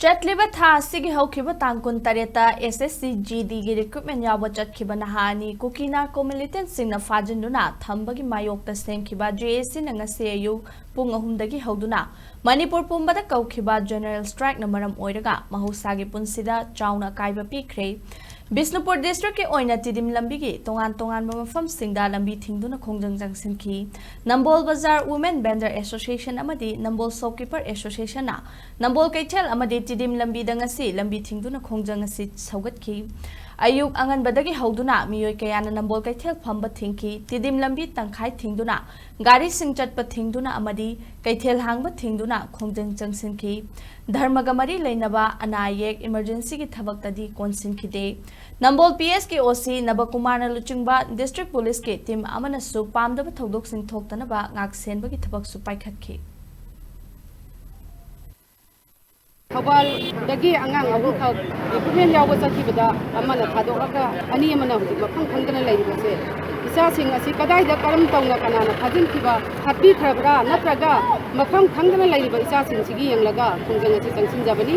Chatliba tha sigi haukiba tangkun tareta SSC GD gi recruitment yawa chatkiba nahani Kuki na militant singna fajinduna thambagi mayokta semkiba JAC na ngase ayu pung 3 dagi hauduna Manipur Pumbada Koukhiba general strike na maram oiraga Mahousagi Punsida Chaona Akai Piri Bisnupur district ke oina tidim lambi gi tongan mafam singda lambi thingduna khongjang jangsin ki Nambol Bazar Women Vendor Association amadi Nambol Shopkeeper Association na Nambol Kaitel amadi tidim lambi dangasi lambi thingduna khongjang asi saugat ki Ayuk angan badagi hauduna miyoi kayana Nambol Kaitel phamba thingki tidim lambi tangkhai thingduna gari singchat pa thingduna amadi Kaitel hangba thingduna khongjang jangsin ki Dharmagamari lainaba anayek emergency ki thabak tadi konsin khide Nambol PS ki OC Nabakumar na luchingba district police ke team amana su pamdaba thodok sing thoktana ba ngak senba ki thabak su paikhat ki Hawal dagi angang abu ka ipuen yawa sakibada amana thadorak-u ani amana hu mafang khangdana laiba se isa sing asi kadai da karam tawna kanana phajin kiba happy khabra natraga mafam khangdana laiba isa sing sigi yanglaga khongjang asi tangsin jabani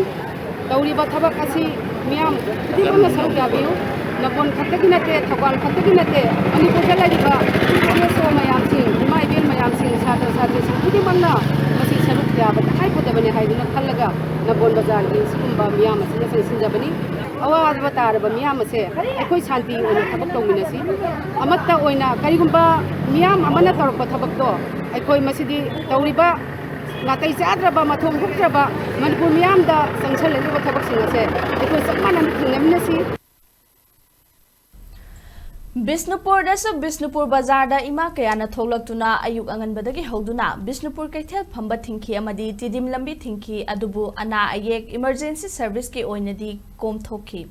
tawriba thabak asi miyam kidimana sarga biu nabon khattagi nate thawal khattagi nate manipur da laiba so mayam sing mai ben mayam sing satra satra sing kidimana masi saruk yaba hai podabane haiduna khallaga Nabon Bazar gi sikumba miyam asina sinjabani awad batar ba miyam ase ekoi shanti ona thabak tawminasi amatta oina karigumba miyam amana tarpa thabak do ekoi masidi tawriba natai sadraba mathom hukraba manipur miyam da sangsal leba thabak singase ekoi sakmana ngamnasi Bisnupur dasu Bisnupur Bazar da ima kayana tholaktuna ayuk angan badagi hauduna Bisnupur Kaitel phamba thingki amadi tidim lambi thingki adubu ana ayek emergency service ke oinadi kom thoki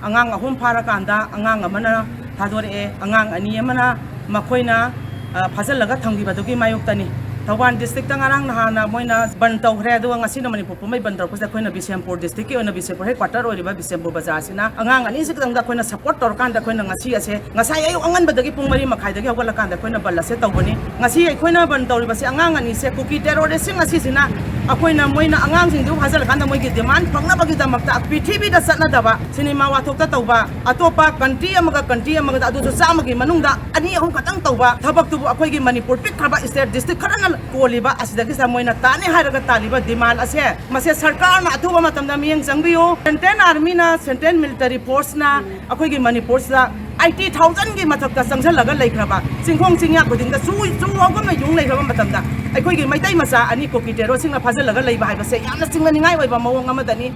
Angang ahum parakanda angang amana thadorak-u angang ani amana makoina phajalaga thangibadagi mayoktani Thawan district angarang nahana moina ban tawhre adu ngasina Manipur Pumai ban tawpasa koina Bisempur district ki ona Bisempur headquarter oriba Bisempur bazar sina angang ani sikdangda koina support torkanda koina ngasi ase ngasai ayu angan badagi pungmari makhai dagi hawalakanda koina balase tawbani ngasi koina ban tawriba se angang ani se Kuki terrorist ngasi sina akoina moina angang sing du hajalakanda moigi demand phangna bagi damakta prithibi da satna daba cinema wathokta tawba atopa country amaga adu samagi manungda ani ahum katang tawba thabak tu akoi gi Manipur pik khaba state district khana Koliba asidagi sa moina tani haraga taliba demand ase mase sarkar na athuba matamda miyang jangbiyo Central Army na Central Military Force na akoi gi Manipur sa 80,000 gi mathakta sangjalaga laikhraba singkhong singya budingda su awgam na yung laikhraba matamda akoi gi maitai masa ani Kuki tero singna phajalaga laiba haibase yamna singmani ngai oiba mawong amadani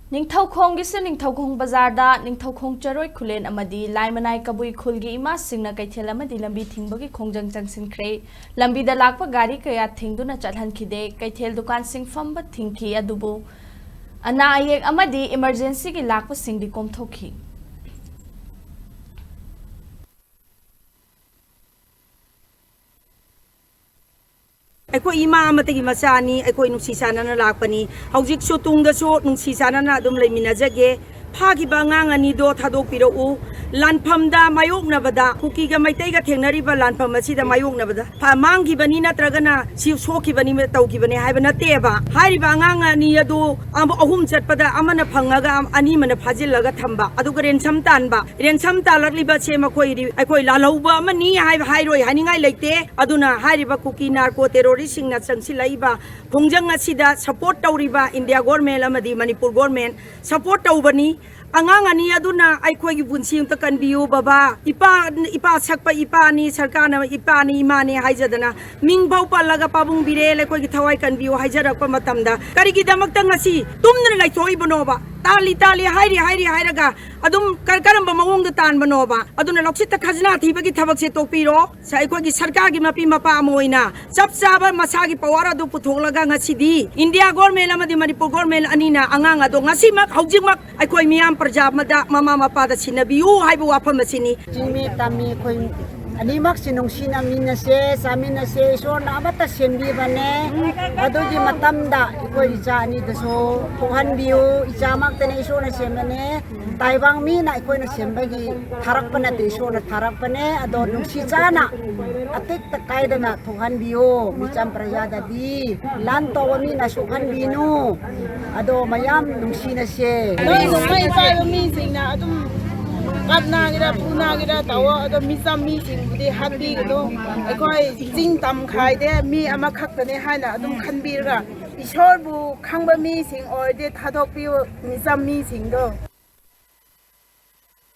Ningthaukhong gisi Ningthaukhong Bazar da Ningthaukhong Charoi Khulen amadi Laimanai Kabui Khulgi ima singna Kaithel amadi lambi thingbagi khongjang jangsin khre lambi da lakpa gari kaya thingduna chathan khide Kaithel dukan sing famba thingki adubu ana ayek amadi emergency gi lakpa singdi komthokhi Eko ima amatagi masani eko nungsisana na lakpani haujik so tungda so nungsisana na adum laiminajage phagiba ngang ani do thadokpirau lanphamda mayoknabada Kuki ga maitai ga thengnariba lanpham asida mayoknabada mangibani natragana si sokibani me tawkibani haibana teba hairiba ngang ani adu ahum chatpada amana phangaga ani mana phajillaga thamba aduga rensam talarliba se makoi lalauba amani hairoi haningai leite aduna hairiba Kuki narco terrorist singna changsilaiba khongjang asida support tawriba India government amadi Manipur government support tawbani angang ani aduna aikoi gi bunsi unta kanbiu baba ipa sakpa ipa ni sarkana ipa ni imani haijadana mingbau palaga pabung bire lekoi gi thawai kanbiu haijarakpa matamda karigi damakta ngasi tumna laithoi bonoba tali hairaga adum karamba mawongda tan banoba aduna loksita khajna thibagi thabak se topiro sa aikoi gi sarkar gi mapi mapa amoina chap chaba masagi pawara du putholaga ngasidi India government amadi Manipur government anina angang ado ngasi mak haujik mak aikoi miyam Parjab mada mama mapa da sinabiu haibu wafam asini jimi tami khoi อันนี้มักสินงชินามินาเซสามินาเซโซนาบัตเซมบีบันเนอดูจิมาตัมดาอีกอีจานี่ตโซทุกฮันบิวอีจามักเตนโซนาเซมเนไต้วังมีนะอีกนะเซมบกีทารักปนัดโซนาทารักปเนอดูนงชิจานะอติกตะไกดนะทุกฮันบิวมีจำประยาดดีลันโตวมีนะสุขันบินูอดูมายามนงชินาเซ ไม่ไปมีสิ่งนะต้องกับนากีราปูนากีราแต่ว่าต้องมีซ้ำมีสิ่งที่ฮัตบีก็ต้องไอ้ค่อยจริงตำขายได้มีอามาคักแต่ในให้นะต้องคันบีระอีชอร์บูข้างบะมีสิ่งอ๋อเดี๋ยวทัดออกปีมีซ้ำมีสิ่งก็